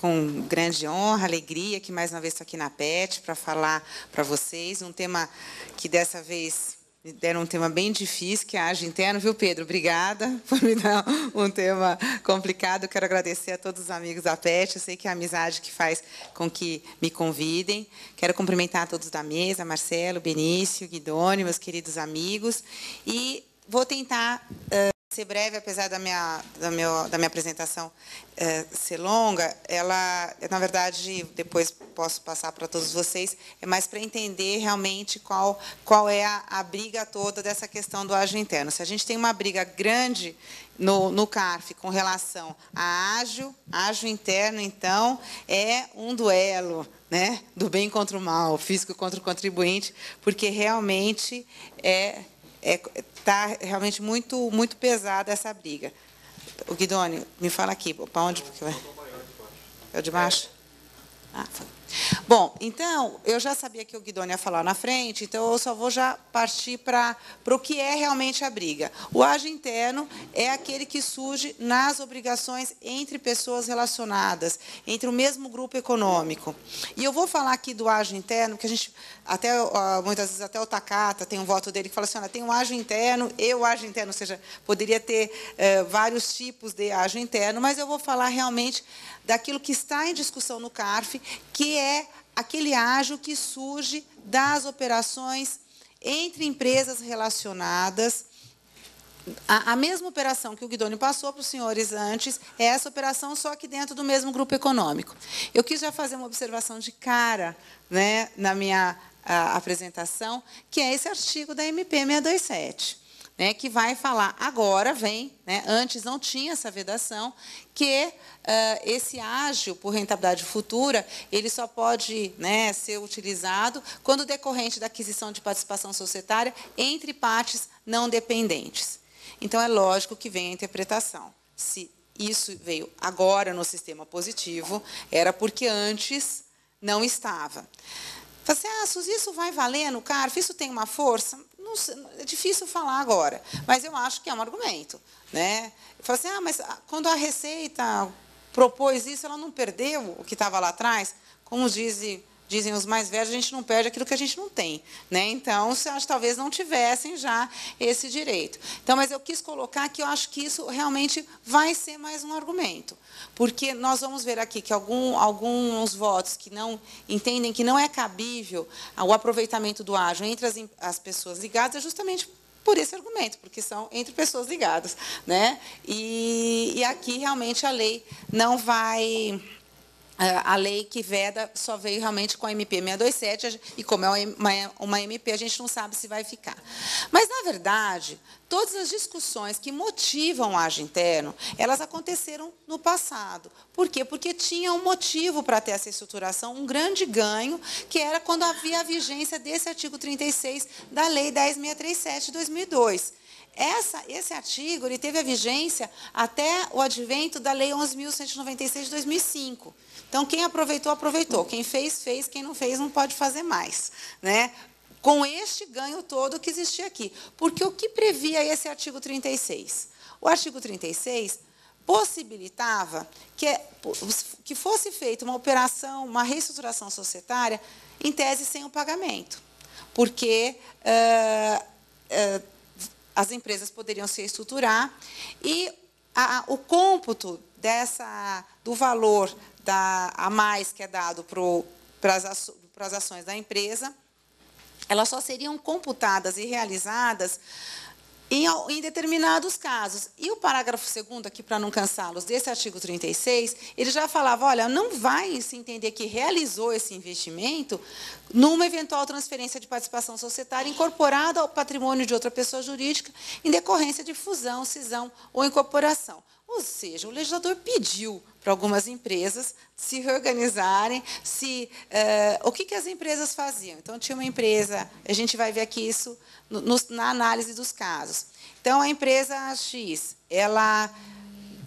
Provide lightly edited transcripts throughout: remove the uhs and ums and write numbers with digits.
com grande honra, alegria, que mais uma vez estou aqui na PET para falar para vocês um tema que dessa vez me deram um tema bem difícil, que é a Ágio Interno, viu, Pedro? Obrigada por me dar um tema complicado. Quero agradecer a todos os amigos da PET. Eu sei que é a amizade que faz com que me convidem. Quero cumprimentar a todos da mesa, Marcelo, Benício, Guidoni, meus queridos amigos. E vou tentar ser breve, apesar da minha apresentação ser longa. Ela, na verdade, depois posso passar para todos vocês, é mais para entender realmente qual é a briga toda dessa questão do ágio interno. Se a gente tem uma briga grande no CARF com relação a ágio interno, então, é um duelo, né, do bem contra o mal, o físico contra o contribuinte, porque realmente está realmente muito pesada essa briga. O Guidoni, me fala aqui, para onde? É o de baixo? Ah, foi. Bom, então, eu já sabia que o Guidoni ia falar na frente, então eu só vou já partir para o que é realmente a briga. O ágio interno é aquele que surge nas obrigações entre pessoas relacionadas, entre o mesmo grupo econômico. E eu vou falar aqui do ágio interno, que a gente, muitas vezes, até o Takata tem um voto dele que fala assim, olha, tem um ágio interno e o ágio interno, ou seja, poderia ter vários tipos de ágio interno, mas eu vou falar realmente daquilo que está em discussão no CARF, que é aquele ágio que surge das operações entre empresas relacionadas. A mesma operação que o Guidoni passou para os senhores antes, é essa operação, só que dentro do mesmo grupo econômico. Eu quis já fazer uma observação de cara, né, na minha apresentação, que é esse artigo da MP 627. Né, que vai falar, agora vem, né, antes não tinha essa vedação, que esse ágio por rentabilidade futura, ele só pode, né, ser utilizado quando decorrente da aquisição de participação societária entre partes não dependentes. Então, é lógico que vem a interpretação. Se isso veio agora no sistema positivo, era porque antes não estava. Você, Suzy, isso vai valer no CARF? Isso tem uma força? Não sei, é difícil falar agora, mas eu acho que é um argumento. Né? Fala assim, mas quando a Receita propôs isso, ela não perdeu o que estava lá atrás? Como dizem os mais velhos, a gente não perde aquilo que a gente não tem. Né? Então, talvez não tivessem já esse direito. Então, mas eu quis colocar que eu acho que isso realmente vai ser mais um argumento. Porque nós vamos ver aqui que alguns votos que não entendem que não é cabível o aproveitamento do ágio entre as pessoas ligadas é justamente por esse argumento, porque são entre pessoas ligadas. Né? E aqui, realmente, a lei não vai... A lei que veda só veio realmente com a MP 627, e como é uma MP, a gente não sabe se vai ficar. Mas, na verdade, todas as discussões que motivam o ágio interno, elas aconteceram no passado. Por quê? Porque tinha um motivo para ter essa estruturação, um grande ganho, que era quando havia a vigência desse artigo 36 da Lei 10.637 de 2002. Esse artigo ele teve a vigência até o advento da Lei 11.196 de 2005. Então, quem aproveitou, aproveitou. Quem fez, fez. Quem não fez, não pode fazer mais. Né? Com este ganho todo que existia aqui. Porque o que previa esse artigo 36? O artigo 36 possibilitava que fosse feita uma operação, uma reestruturação societária, em tese, sem o pagamento. Porque as empresas poderiam se estruturar e o cômputo do valor a mais que é dado para as ações da empresa, elas só seriam computadas e realizadas em determinados casos. E o parágrafo 2º, aqui para não cansá-los, desse artigo 36, ele já falava, olha, não vai se entender que realizou esse investimento numa eventual transferência de participação societária incorporada ao patrimônio de outra pessoa jurídica em decorrência de fusão, cisão ou incorporação. Ou seja, o legislador pediu para algumas empresas se reorganizarem. O que as empresas faziam? Então, tinha uma empresa, a gente vai ver aqui isso na análise dos casos. Então, a empresa X, ela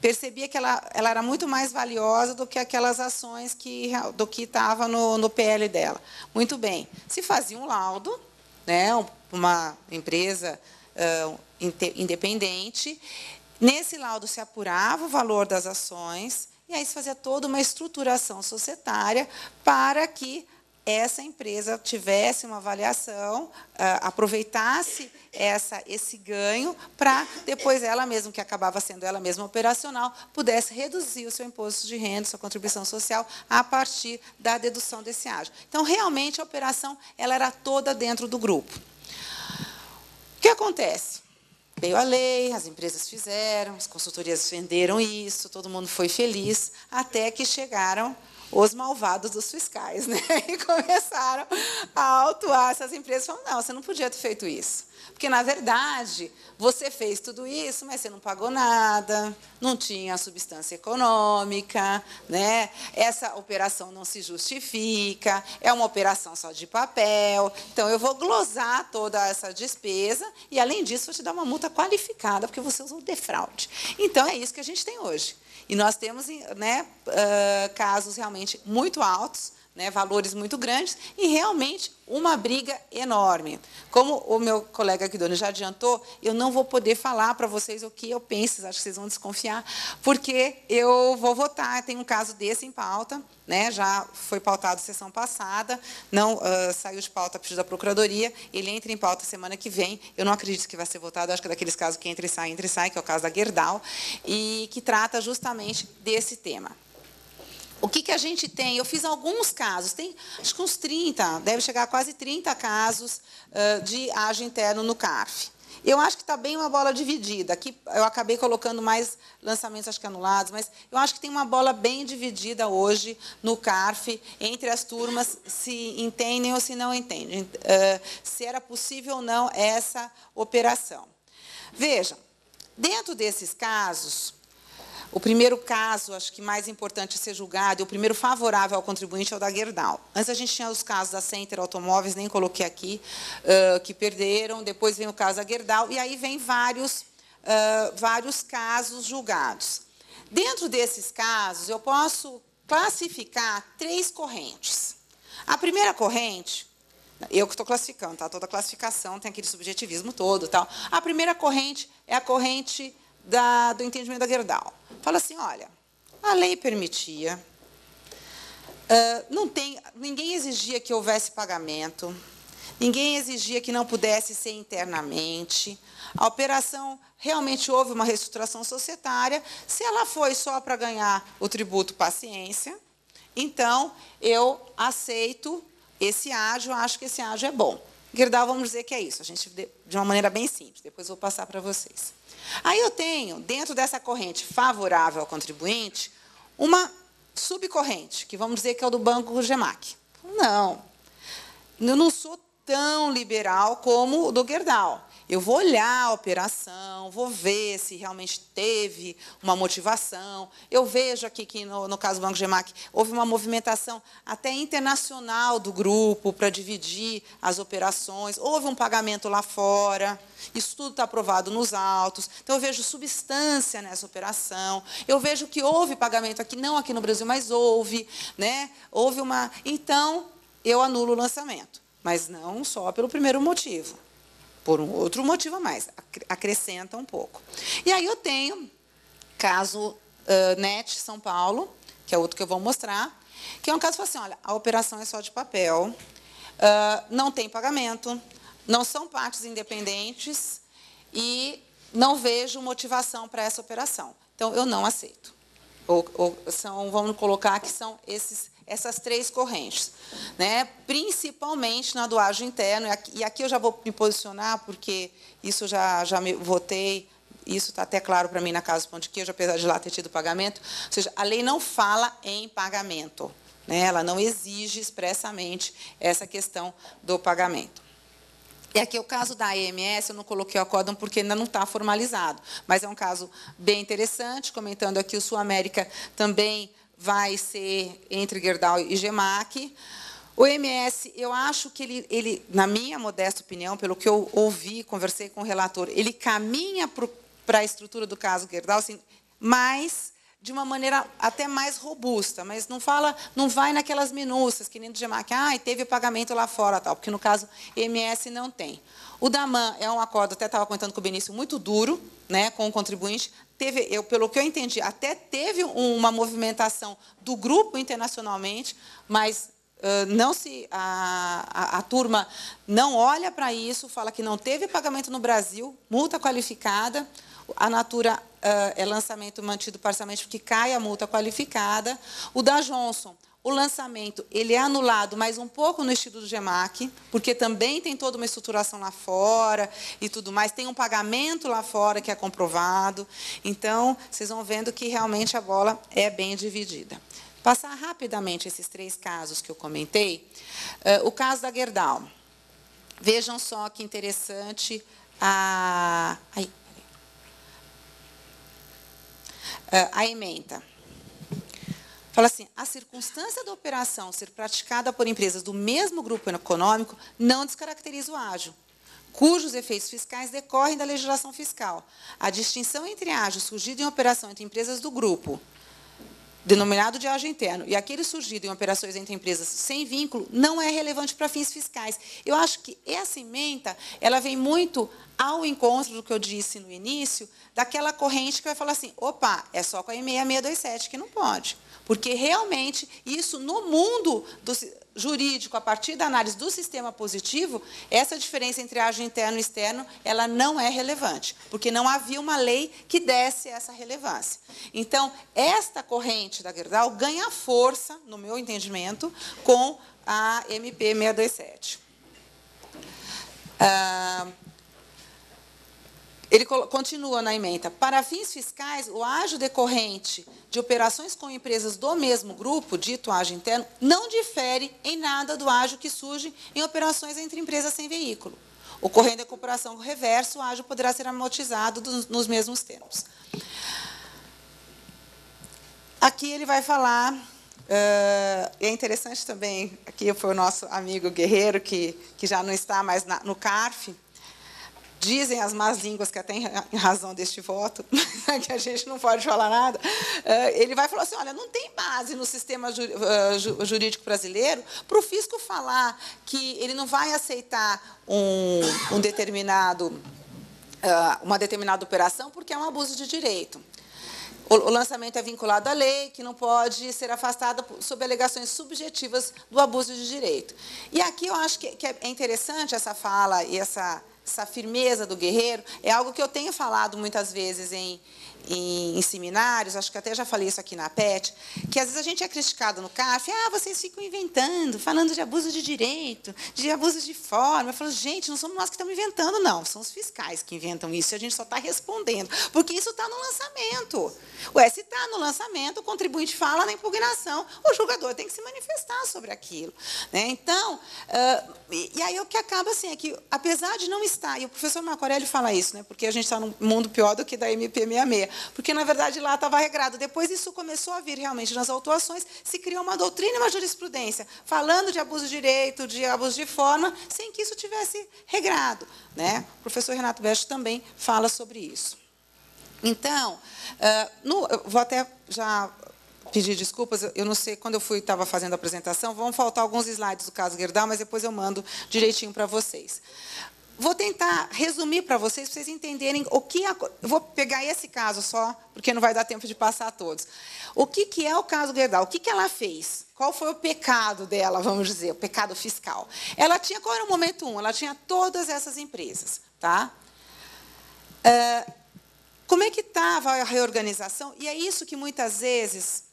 percebia que ela era muito mais valiosa do que aquelas ações do que estava no PL dela. Muito bem. Se fazia um laudo, né, uma empresa independente. Nesse laudo se apurava o valor das ações e aí se fazia toda uma estruturação societária para que essa empresa tivesse uma avaliação, aproveitasse esse ganho para depois ela mesma, que acabava sendo ela mesma operacional, pudesse reduzir o seu imposto de renda, sua contribuição social, a partir da dedução desse ágio. Então, realmente, a operação ela era toda dentro do grupo. O que acontece? Veio a lei, as empresas fizeram, as consultorias venderam isso, todo mundo foi feliz, até que chegaram os malvados dos fiscais, né? E começaram a autuar essas empresas. Falaram, não, você não podia ter feito isso. Porque, na verdade, você fez tudo isso, mas você não pagou nada, não tinha substância econômica, né? Essa operação não se justifica, é uma operação só de papel. Então, eu vou glosar toda essa despesa e, além disso, vou te dar uma multa qualificada, porque você usou defraude. Então, é isso que a gente tem hoje. E nós temos, né, casos realmente muito altos, né, valores muito grandes, e realmente uma briga enorme. Como o meu colega Guidoni já adiantou, eu não vou poder falar para vocês o que eu penso, acho que vocês vão desconfiar, porque eu vou votar, tem um caso desse em pauta, né, já foi pautado sessão passada, não saiu de pauta a pedido da Procuradoria, ele entra em pauta semana que vem, eu não acredito que vai ser votado, acho que é daqueles casos que entra e sai, que é o caso da Gerdau, e que trata justamente desse tema. O que a gente tem? Eu fiz alguns casos, tem acho que uns 30, deve chegar a quase 30 casos de ágio interno no CARF. Eu acho que está bem uma bola dividida. Aqui eu acabei colocando mais lançamentos, acho que anulados, mas eu acho que tem uma bola bem dividida hoje no CARF, entre as turmas, se entendem ou se não entendem, se era possível ou não essa operação. Vejam, dentro desses casos, o primeiro caso, acho que mais importante ser julgado, e o primeiro favorável ao contribuinte é o da Gerdau. Antes a gente tinha os casos da Center Automóveis, nem coloquei aqui, que perderam, depois vem o caso da Gerdau, e aí vem vários casos julgados. Dentro desses casos, eu posso classificar 3 correntes. A primeira corrente, eu que estou classificando, tá? Toda classificação tem aquele subjetivismo todo. Tal. A primeira corrente é a corrente do entendimento da Gerdau. Fala assim, olha, a lei permitia, ninguém exigia que houvesse pagamento, ninguém exigia que não pudesse ser internamente, a operação realmente houve uma reestruturação societária, se ela foi só para ganhar o tributo paciência, então eu aceito esse ágio, acho que esse ágio é bom. Gerdau, vamos dizer que é isso, a gente de uma maneira bem simples, depois vou passar para vocês. Aí eu tenho, dentro dessa corrente favorável ao contribuinte, uma subcorrente, que vamos dizer que é o do Banco GEMAC. Não, eu não sou tão liberal como o do Gerdau. Eu vou olhar a operação, vou ver se realmente teve uma motivação. Eu vejo aqui que, no caso do Banco GEMAC, houve uma movimentação até internacional do grupo para dividir as operações. Houve um pagamento lá fora. Isso tudo está aprovado nos autos. Então, eu vejo substância nessa operação. Eu vejo que houve pagamento aqui, não aqui no Brasil, mas houve. Né? Houve uma... Então, eu anulo o lançamento. Mas não só pelo primeiro motivo. Por um outro motivo a mais, acrescenta um pouco. E aí eu tenho caso NET São Paulo, que é outro que eu vou mostrar, que é um caso que fala assim, olha, a operação é só de papel, não tem pagamento, não são partes independentes e não vejo motivação para essa operação. Então, eu não aceito. Vamos colocar que são essas 3 correntes, né? Principalmente na do ágio interno, e aqui eu já vou me posicionar, porque isso já me votei, isso está até claro para mim na Casa do Pão de Queijo, apesar de lá ter tido pagamento, ou seja, a lei não fala em pagamento, né? Ela não exige expressamente essa questão do pagamento. E aqui o caso da AMS, eu não coloquei o acórdão porque ainda não está formalizado, mas é um caso bem interessante, comentando aqui o Sul América também vai ser entre Gerdau e GEMAC. O MS, eu acho que ele, na minha modesta opinião, pelo que eu ouvi, conversei com o relator, ele caminha para a estrutura do caso Gerdau, assim, mas de uma maneira até mais robusta, mas não vai naquelas minúcias, que nem do GEMAC, teve o pagamento lá fora, tal, porque no caso MS não tem. O DAMAN é um acordo, até estava comentando com o Benício, muito duro, né, com o contribuinte, teve, pelo que eu entendi, até teve uma movimentação do grupo internacionalmente, mas a turma não olha para isso, fala que não teve pagamento no Brasil, multa qualificada, a Natura é lançamento mantido parcialmente porque cai a multa qualificada. O da Johnson, o lançamento ele é anulado, mas um pouco no estilo do GEMAC, porque também tem toda uma estruturação lá fora e tudo mais, tem um pagamento lá fora que é comprovado. Então, vocês vão vendo que realmente a bola é bem dividida. Passar rapidamente esses 3 casos que eu comentei. O caso da Gerdau. Vejam só que interessante a ementa. Fala assim, a circunstância da operação ser praticada por empresas do mesmo grupo econômico não descaracteriza o ágio, cujos efeitos fiscais decorrem da legislação fiscal. A distinção entre ágio surgido em operação entre empresas do grupo, denominado de ágio interno, e aquele surgido em operações entre empresas sem vínculo, não é relevante para fins fiscais. Eu acho que essa ementa, ela vem muito ao encontro do que eu disse no início, daquela corrente que vai falar assim, opa, é só com a 6627 que não pode. Porque, realmente, isso no mundo jurídico, a partir da análise do sistema positivo, essa diferença entre ágio interno e externo, ela não é relevante, porque não havia uma lei que desse essa relevância. Então, esta corrente da Gerdau ganha força, no meu entendimento, com a MP 627. Ele continua na ementa. Para fins fiscais, o ágio decorrente de operações com empresas do mesmo grupo, dito ágio interno, não difere em nada do ágio que surge em operações entre empresas sem veículo. Ocorrendo a cooperação reversa, o ágio poderá ser amortizado nos mesmos termos. Aqui ele vai falar, é interessante também, aqui foi o nosso amigo Guerreiro, que já não está mais no CARF. Dizem as más línguas que até em razão deste voto, que a gente não pode falar nada, ele vai falar assim, olha, não tem base no sistema jurídico brasileiro para o fisco falar que ele não vai aceitar uma determinada operação porque é um abuso de direito. O lançamento é vinculado à lei, que não pode ser afastado sob alegações subjetivas do abuso de direito. E aqui eu acho que é interessante essa fala e essa firmeza do Guerreiro, é algo que eu tenho falado muitas vezes em seminários, acho que até já falei isso aqui na PET, que às vezes a gente é criticado no CAF, vocês ficam inventando, falando de abuso de direito, de abuso de forma. Eu falo, gente, não somos nós que estamos inventando, não, são os fiscais que inventam isso, e a gente só está respondendo, porque isso está no lançamento. Se está no lançamento, o contribuinte fala na impugnação, o julgador tem que se manifestar sobre aquilo. Né? Então, e aí o que acaba assim, é que, apesar de não estar, e o professor Macorelli fala isso, né, porque a gente está num mundo pior do que da MP 66, porque, na verdade, lá estava regrado. Depois, isso começou a vir realmente nas autuações, se criou uma doutrina e uma jurisprudência, falando de abuso de direito, de abuso de forma, sem que isso tivesse regrado. Né? O professor Renato Best também fala sobre isso. Então, eu vou até já pedir desculpas, eu não sei, quando eu estava fazendo a apresentação, vão faltar alguns slides do caso Gerdau, mas depois eu mando direitinho para vocês. Vou tentar resumir para vocês entenderem o que... Vou pegar esse caso só, porque não vai dar tempo de passar a todos. O que é o caso Gerdau? O que ela fez? Qual foi o pecado dela, vamos dizer, o pecado fiscal? Ela tinha, qual era o momento 1? Ela tinha todas essas empresas. Tá? Como é que estava a reorganização? E é isso que, muitas vezes,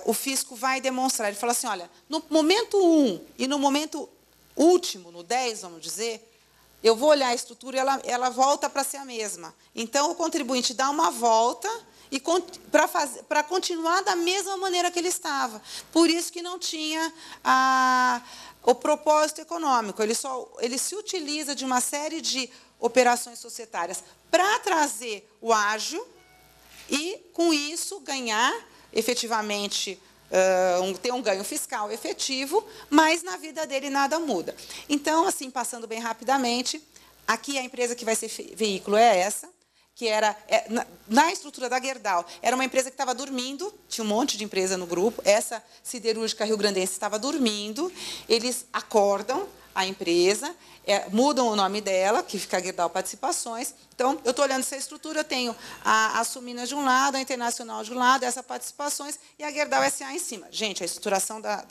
o fisco vai demonstrar. Ele fala assim, olha, no momento 1 e no momento último, no 10, vamos dizer, eu vou olhar a estrutura e ela volta para ser a mesma. Então, o contribuinte dá uma volta para continuar da mesma maneira que ele estava. Por isso que não tinha o propósito econômico. Ele se utiliza de uma série de operações societárias para trazer o ágio e, com isso, ganhar efetivamente... ter um ganho fiscal efetivo, mas na vida dele nada muda. Então, assim, passando bem rapidamente, aqui a empresa que vai ser veículo é essa, que era, na estrutura da Gerdau, era uma empresa que estava dormindo, tinha um monte de empresa no grupo, essa siderúrgica rio-grandense estava dormindo, eles acordam, a empresa, mudam o nome dela, que fica Gerdau Participações. Então, eu estou olhando essa estrutura, eu tenho a Açominas de um lado, a Internacional de um lado, essa Participações, e a Gerdau SA em cima. Gente, a estruturação da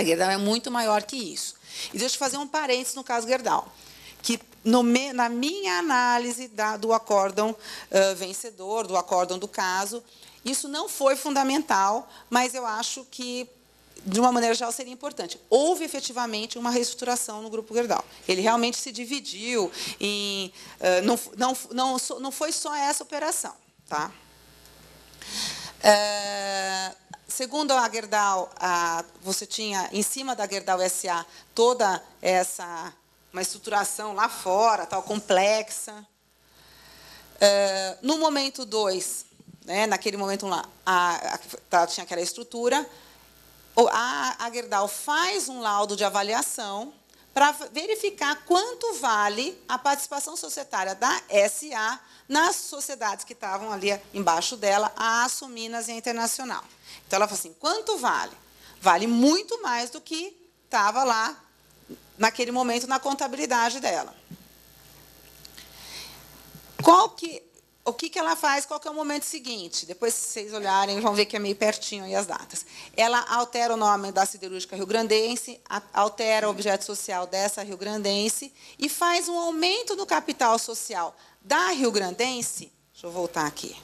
Gerdau é muito maior que isso. E deixa eu fazer um parênteses no caso Gerdau, que na minha análise do acórdão vencedor, do acórdão do caso, isso não foi fundamental, mas eu acho que, de uma maneira geral, seria importante. Houve, efetivamente, uma reestruturação no Grupo Gerdau. Ele realmente se dividiu em... Não foi só essa operação. Tá? Segundo a Gerdau, você tinha, em cima da Gerdau SA, toda uma estruturação lá fora, tal, complexa. No momento 2, naquele momento lá, tinha aquela estrutura, a Gerdau faz um laudo de avaliação para verificar quanto vale a participação societária da SA nas sociedades que estavam ali embaixo dela, a Açominas e a Internacional. Então, ela falou assim, quanto vale? Vale muito mais do que estava lá, naquele momento, na contabilidade dela. O que ela faz? Qual que é o momento seguinte? Depois, se vocês olharem, vão ver que é meio pertinho aí as datas. Ela altera o nome da siderúrgica rio-grandense, altera o objeto social dessa rio-grandense e faz um aumento no capital social da rio-grandense. Deixa eu voltar aqui.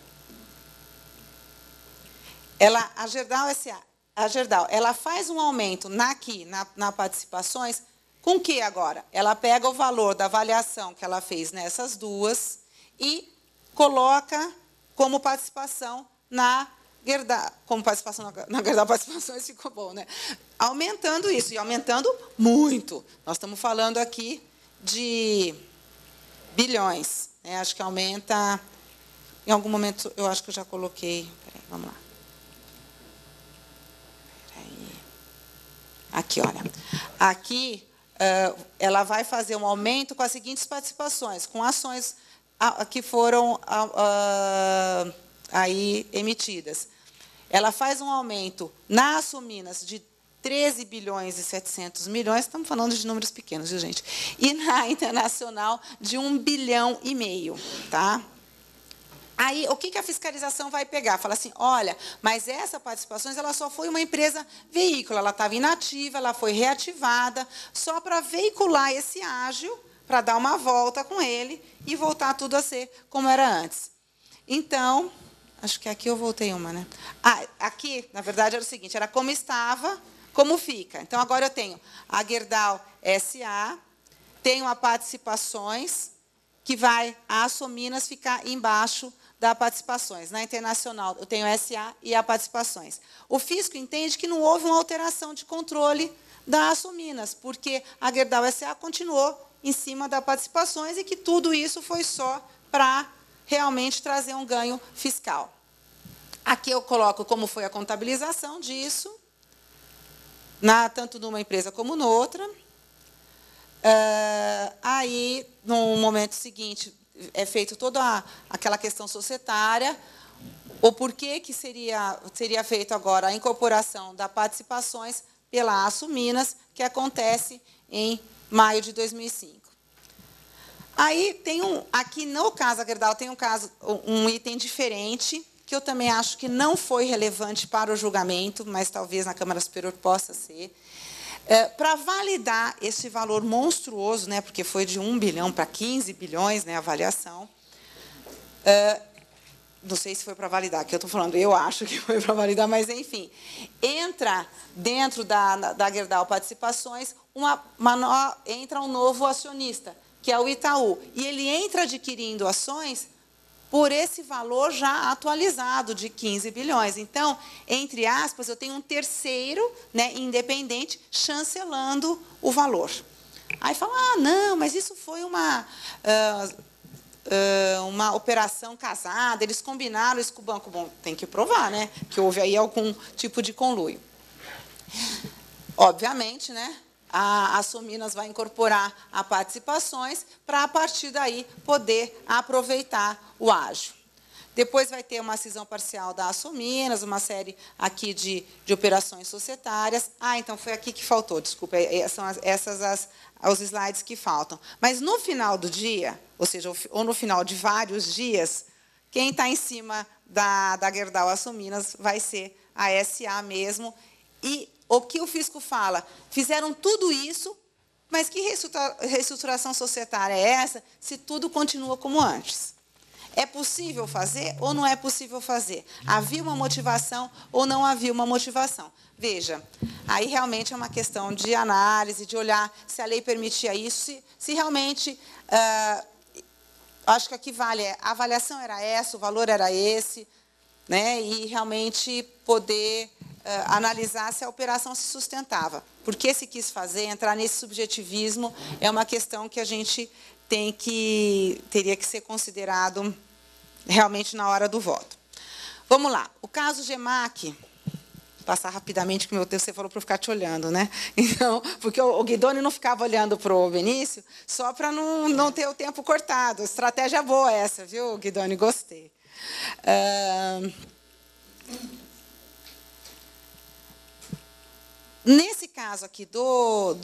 A Gerdau, ela faz um aumento na participações, com que agora? Ela pega o valor da avaliação que ela fez nessas duas e coloca como participação na Gerdau. Como participação na Gerdau Participações ficou bom, né? Aumentando isso, e aumentando muito. Nós estamos falando aqui de bilhões. Né? Acho que aumenta... Em algum momento, eu acho que eu já coloquei... Peraí, vamos lá. Aqui, olha. Aqui, ela vai fazer um aumento com as seguintes participações, com ações que foram aí emitidas. Ela faz um aumento na Açominas de 13 bilhões e 700 milhões, estamos falando de números pequenos, viu, gente? E na Internacional de 1,5 bilhão. Tá? Aí, o que a fiscalização vai pegar? Fala assim, olha, mas essa participações ela só foi uma empresa veículo, ela estava inativa, ela foi reativada, só para veicular esse ágio, para dar uma volta com ele e voltar tudo a ser como era antes. Então, acho que aqui eu voltei uma, né? Aqui, na verdade, era o seguinte, era como estava, como fica. Então, agora eu tenho a Gerdau SA, tenho a participações, que vai a Açominas ficar embaixo da participações. Na Internacional, eu tenho SA e a participações. O fisco entende que não houve uma alteração de controle da Açominas, porque a Gerdau SA continuou em cima da participações e que tudo isso foi só para realmente trazer um ganho fiscal. Aqui eu coloco como foi a contabilização disso, tanto numa empresa como noutra. Aí, no momento seguinte, é feito toda aquela questão societária, o porquê que seria feito agora a incorporação da participações pela Açominas, que acontece em maio de 2005. Aí, aqui no caso da Gerdau, tem um item diferente, que eu também acho que não foi relevante para o julgamento, mas talvez na Câmara Superior possa ser. Para validar esse valor monstruoso, né, porque foi de 1 bilhão para 15 bilhões, né, a avaliação, não sei se foi para validar, que eu estou falando, eu acho que foi para validar, mas, enfim, entra dentro da Gerdau Participações, entra um novo acionista, que é o Itaú, e ele entra adquirindo ações por esse valor já atualizado de 15 bilhões. Então, entre aspas, eu tenho um terceiro, né, independente, chancelando o valor. Aí fala, não, mas isso foi uma operação casada, eles combinaram isso com o banco. Bom, tem que provar, né, que houve aí algum tipo de conluio. Obviamente, né, a Açominas vai incorporar a participações para, a partir daí, poder aproveitar o ágio. Depois vai ter uma cisão parcial da Açominas, uma série aqui de operações societárias. Então foi aqui que faltou, desculpa, são os slides que faltam. Mas no final do dia, ou seja, ou no final de vários dias, quem está em cima da Gerdau Açominas vai ser a SA mesmo. E o que o fisco fala? Fizeram tudo isso, mas que reestruturação societária é essa se tudo continua como antes? É possível fazer ou não é possível fazer? Havia uma motivação ou não havia uma motivação? Veja, aí realmente é uma questão de análise, de olhar se a lei permitia isso, se realmente... acho que aqui vale, a avaliação era essa, o valor era esse, né, e realmente poder analisar se a operação se sustentava. Por que se quis fazer? Entrar nesse subjetivismo é uma questão que a gente teria que ser considerado realmente na hora do voto. Vamos lá. O caso GEMAC, vou passar rapidamente, que meu Deus, você falou para eu ficar te olhando, né? Então, porque o Guidoni não ficava olhando para o Benício só para não ter o tempo cortado. Estratégia boa essa, viu, Guidoni? Gostei. Nesse caso aqui do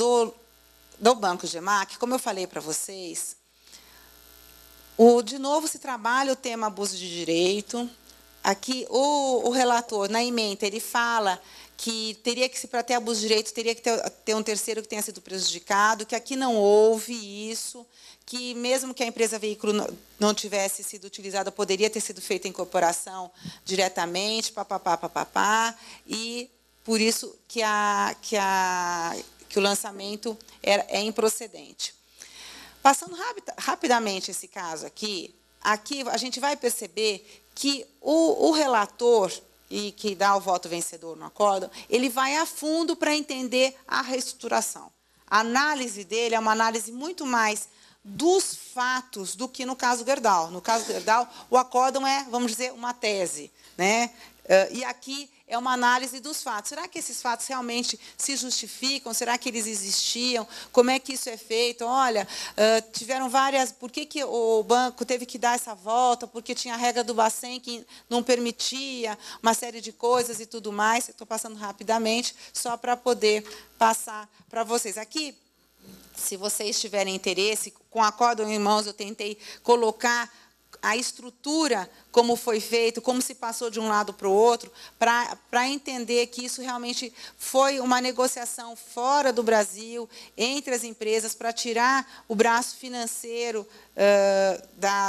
Banco GEMAC, como eu falei para vocês, de novo se trabalha o tema abuso de direito. Aqui o relator, na ementa, ele fala que teria que, para ter abuso de direito, teria que ter um terceiro que tenha sido prejudicado, que aqui não houve isso, que mesmo que a empresa veículo não tivesse sido utilizada, poderia ter sido feita a incorporação diretamente, papapá, e por isso que o lançamento é improcedente. Passando rapidamente esse caso aqui a gente vai perceber que o relator, e que dá o voto vencedor no acórdão, ele vai a fundo para entender a reestruturação. A análise dele é uma análise muito mais dos fatos do que no caso Gerdau. No caso Gerdau, o acórdão é, vamos dizer, uma tese, né? E aqui é uma análise dos fatos. Será que esses fatos realmente se justificam? Será que eles existiam? Como é que isso é feito? Olha, tiveram várias... Por que o banco teve que dar essa volta? Porque tinha a regra do Bacen que não permitia uma série de coisas e tudo mais. Estou passando rapidamente, só para poder passar para vocês. Aqui, se vocês tiverem interesse, com o acórdão em mãos, eu tentei colocar a estrutura, como foi feito, como se passou de um lado para o outro, para entender que isso realmente foi uma negociação fora do Brasil, entre as empresas, para tirar o braço financeiro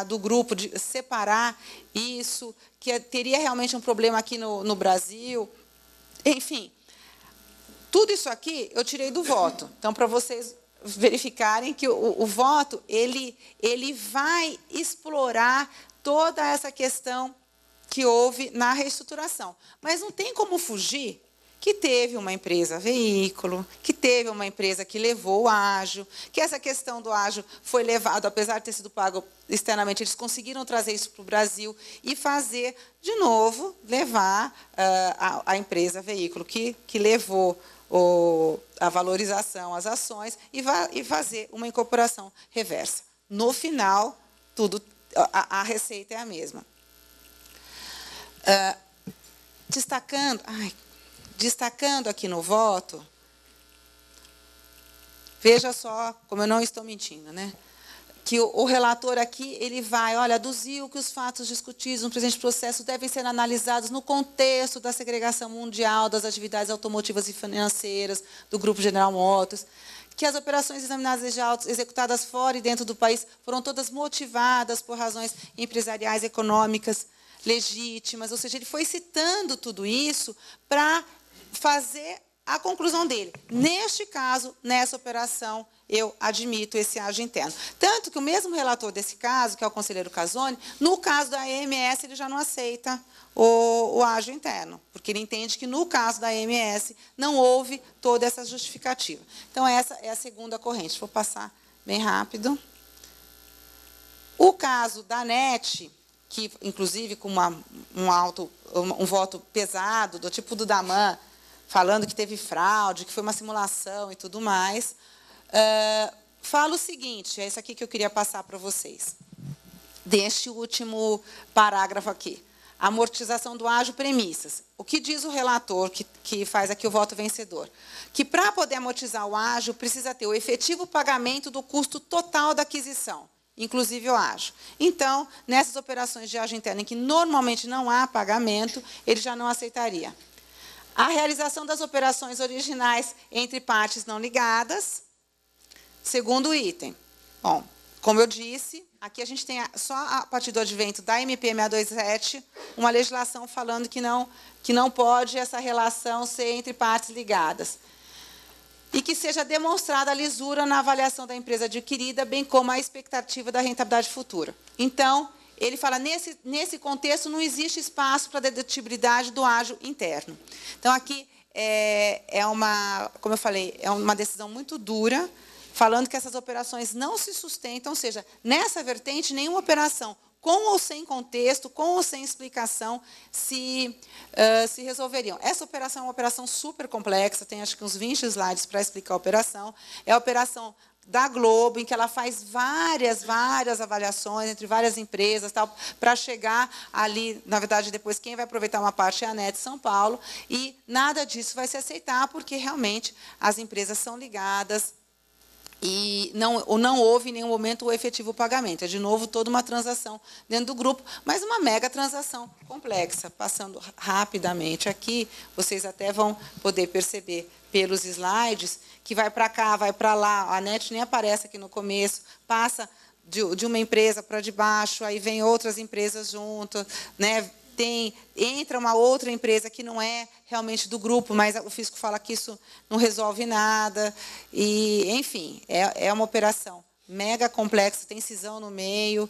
do grupo, de separar isso, que teria realmente um problema aqui no Brasil. Enfim, tudo isso aqui eu tirei do voto. Então, para vocês verificarem que o voto ele vai explorar toda essa questão que houve na reestruturação. Mas não tem como fugir que teve uma empresa veículo, que teve uma empresa que levou o ágio, que essa questão do ágio foi levado, apesar de ter sido pago externamente, eles conseguiram trazer isso para o Brasil e fazer, de novo, levar a empresa veículo que levou a valorização, as ações, e fazer uma incorporação reversa. No final, a receita é a mesma. Destacando aqui no voto, veja só como eu não estou mentindo, né? Que o relator aqui ele vai, olha, aduziu que os fatos discutidos no presente processo devem ser analisados no contexto da segregação mundial das atividades automotivas e financeiras do Grupo General Motors, que as operações examinadas desde autos executadas fora e dentro do país foram todas motivadas por razões empresariais, econômicas, legítimas, ou seja, ele foi citando tudo isso para fazer a conclusão dele. Neste caso, nessa operação, eu admito esse ágio interno. Tanto que o mesmo relator desse caso, que é o conselheiro Casoni, no caso da EMS, ele já não aceita o ágio interno, porque ele entende que, no caso da EMS, não houve toda essa justificativa. Então, essa é a segunda corrente. Vou passar bem rápido. O caso da NET, que, inclusive, com um voto pesado, do tipo do Daman, falando que teve fraude, que foi uma simulação e tudo mais, fala o seguinte, é isso aqui que eu queria passar para vocês. deste último parágrafo aqui. Amortização do ágio, premissas. O que diz o relator, que faz aqui o voto vencedor? Que, para poder amortizar o ágio, precisa ter o efetivo pagamento do custo total da aquisição, inclusive o ágio. Então, nessas operações de ágio interno, em que normalmente não há pagamento, ele já não aceitaria. A realização das operações originais entre partes não ligadas. Segundo item. Bom, como eu disse, aqui a gente tem só a partir do advento da MP 627, uma legislação falando que não pode essa relação ser entre partes ligadas. E que seja demonstrada a lisura na avaliação da empresa adquirida, bem como a expectativa da rentabilidade futura. Então, ele fala, nesse contexto, não existe espaço para a dedutibilidade do ágio interno. Então, aqui como eu falei, é uma decisão muito dura, falando que essas operações não se sustentam, ou seja, nessa vertente, nenhuma operação, com ou sem contexto, com ou sem explicação, se resolveriam. Essa operação é uma operação super complexa, tem acho que uns 20 slides para explicar a operação. É a operação da Globo, em que ela faz várias avaliações entre várias empresas, para chegar ali, na verdade, depois quem vai aproveitar uma parte é a NET São Paulo, e nada disso vai se aceitar, porque realmente as empresas são ligadas, e não houve em nenhum momento o efetivo pagamento. É, de novo, toda uma transação dentro do grupo, mas uma mega transação complexa. Passando rapidamente aqui, vocês até vão poder perceber pelos slides que vai para cá, vai para lá, a NET nem aparece aqui no começo, passa de uma empresa para de baixo, aí vem outras empresas junto, né? Entra uma outra empresa que não é realmente do grupo, mas o fisco fala que isso não resolve nada. E, enfim, é uma operação mega complexa, tem cisão no meio.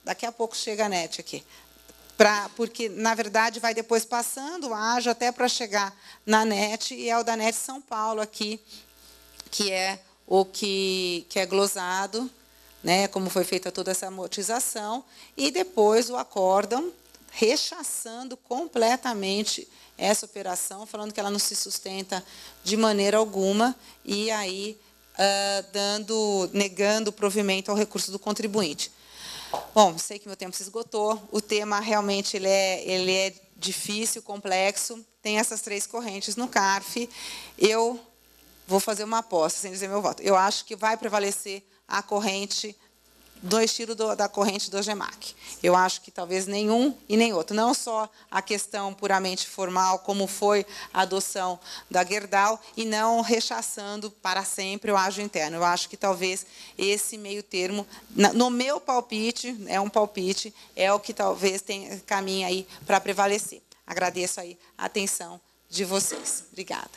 Daqui a pouco chega a NET aqui. Porque, na verdade, vai depois passando o ágio até para chegar na NET, e é o da NET São Paulo aqui, que é o que é glosado, né, como foi feita toda essa amortização, e depois o acórdão, rechaçando completamente essa operação, falando que ela não se sustenta de maneira alguma, e aí negando o provimento ao recurso do contribuinte. Bom, sei que meu tempo se esgotou, o tema realmente ele é difícil, complexo, tem essas 3 correntes no CARF. Eu vou fazer uma aposta, sem dizer meu voto. Eu acho que vai prevalecer a corrente do estilo da corrente do GEMAC. Eu acho que talvez nenhum e nem outro. Não só a questão puramente formal, como foi a adoção da Gerdau, e não rechaçando para sempre o ágio interno. Eu acho que talvez esse meio termo, no meu palpite, é o que talvez caminhe aí para prevalecer. Agradeço aí a atenção de vocês. Obrigada.